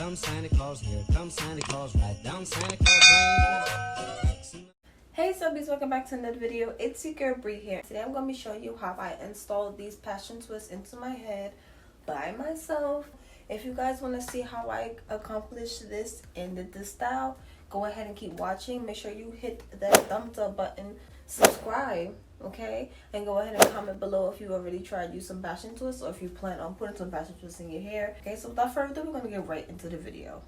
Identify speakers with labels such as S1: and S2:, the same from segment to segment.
S1: comes Santa Claus, here comes Santa Claus, right down Santa Claus Lane.
S2: Hey Subbies, welcome back to another video. It's your girl Bree here. Today I'm going to be showing you how I installed these passion twists into my head by myself. If you guys want to see how I accomplished this and did this style, go ahead and keep watching. Make sure you hit that thumbs up button, subscribe, okay? And go ahead and comment below if you already tried using passion twists or if you plan on putting some passion twists in your hair. Okay, so without further ado, we're going to get right into the video.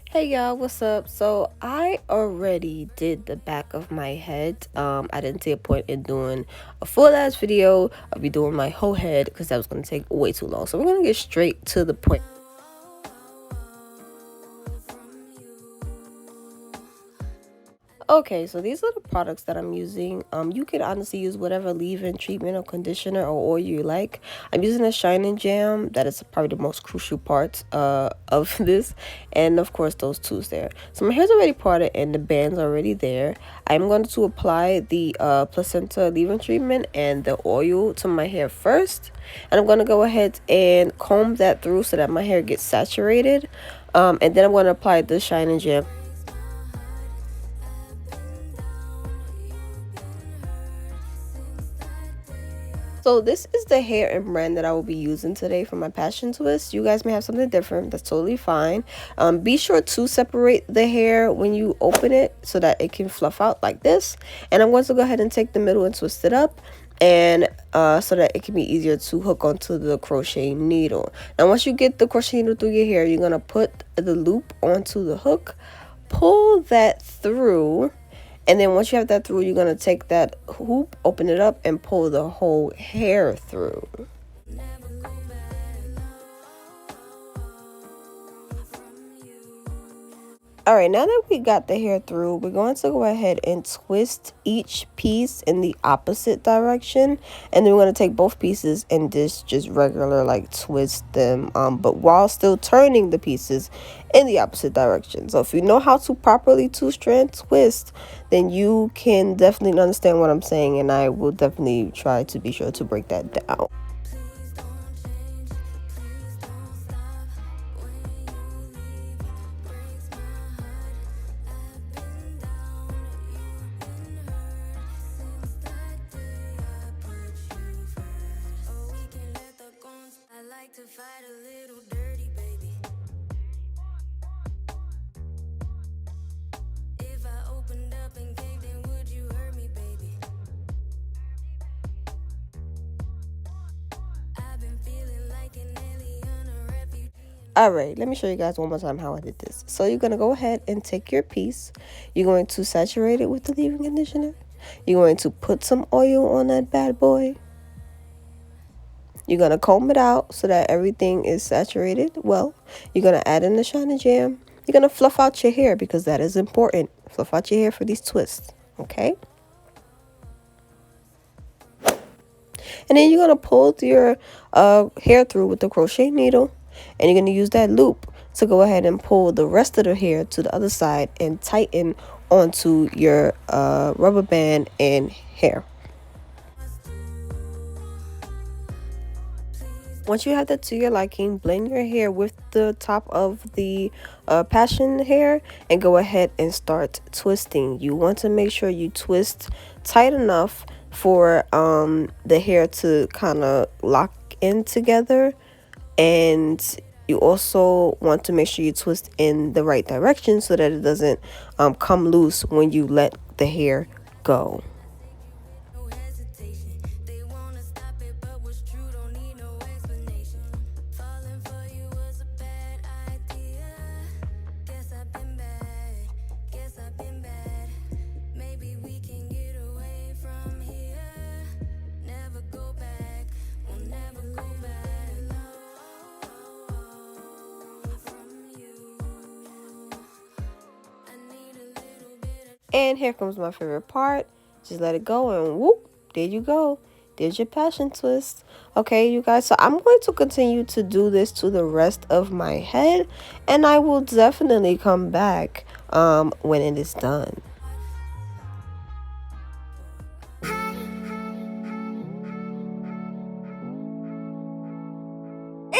S2: Hey y'all, what's up? So I already did the back of my head. I didn't see a point in doing a full ass video. I'll be doing my whole head because that was going to take way too long. So we're going to get straight to the point. Okay, so these are the products that I'm using. You can honestly use whatever leave-in treatment or conditioner or oil you like. I'm using a Shine Jam. That is probably the most crucial part of this. And of course, those tools there. So my hair's already parted and the band's already there. I'm going to apply the placenta leave-in treatment and the oil to my hair first. And I'm going to go ahead and comb that through so that my hair gets saturated. And then I'm going to apply the Shine Jam. So this is the hair and brand that I will be using today for my passion twist. You guys may have something different. That's totally fine. Be sure to separate the hair when you open it so that it can fluff out like this. And I'm going to go ahead and take the middle and twist it up, and so that it can be easier to hook onto the crochet needle. Now once you get the crochet needle through your hair, you're going to put the loop onto the hook, pull that through. And then once you have that through, you're going to take that hoop, open it up, and pull the whole hair through. Alright, now that we got the hair through, we're going to go ahead and twist each piece in the opposite direction. And then we're going to take both pieces and just regular like twist them, but while still turning the pieces in the opposite direction. So if you know how to properly two-strand twist, then you can definitely understand what I'm saying, and I will definitely try to be sure to break that down. To fight a little dirty, baby. If I opened up and caved in, would you hurt me, baby? I've been feeling like an alien, a refugee. Alright, let me show you guys one more time how I did this. So you're going to go ahead and take your piece. You're going to saturate it with the leave-in conditioner. You're going to put some oil on that bad boy. You're going to comb it out so that everything is saturated well. You're going to add in the Shine Jam. You're going to fluff out your hair because that is important. Fluff out your hair for these twists, okay? And then you're going to pull your hair through with the crochet needle. And you're going to use that loop to go ahead and pull the rest of the hair to the other side and tighten onto your rubber band and hair. Once you have that to your liking, blend your hair with the top of the passion hair and go ahead and start twisting. You want to make sure you twist tight enough for the hair to kind of lock in together, and you also want to make sure you twist in the right direction so that it doesn't come loose when you let the hair go. And here comes my favorite part. Just let it go and whoop, there you go. There's your passion twist. Okay, you guys, so I'm going to continue to do this to the rest of my head, and I will definitely come back when it is done.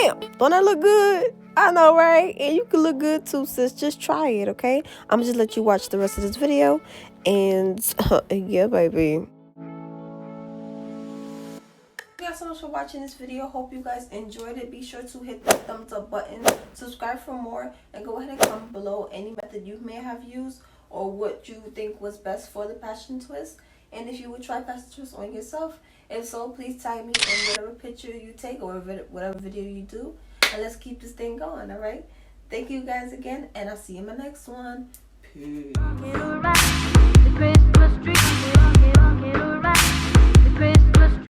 S2: Damn, don't that look good? I know, right? And you can look good too, sis. Just try it, okay? I'm gonna just let you watch the rest of this video. And yeah, baby. Thank you guys so much for watching this video. Hope you guys enjoyed it. Be sure to hit the thumbs up button, subscribe for more, and go ahead and comment below any method you may have used or what you think was best for the passion twist. And if you would try passion twist on yourself, if so, please tag me in whatever picture you take or whatever video you do. And let's keep this thing going, alright? Thank you guys again, and I'll see you in my next one. Peace.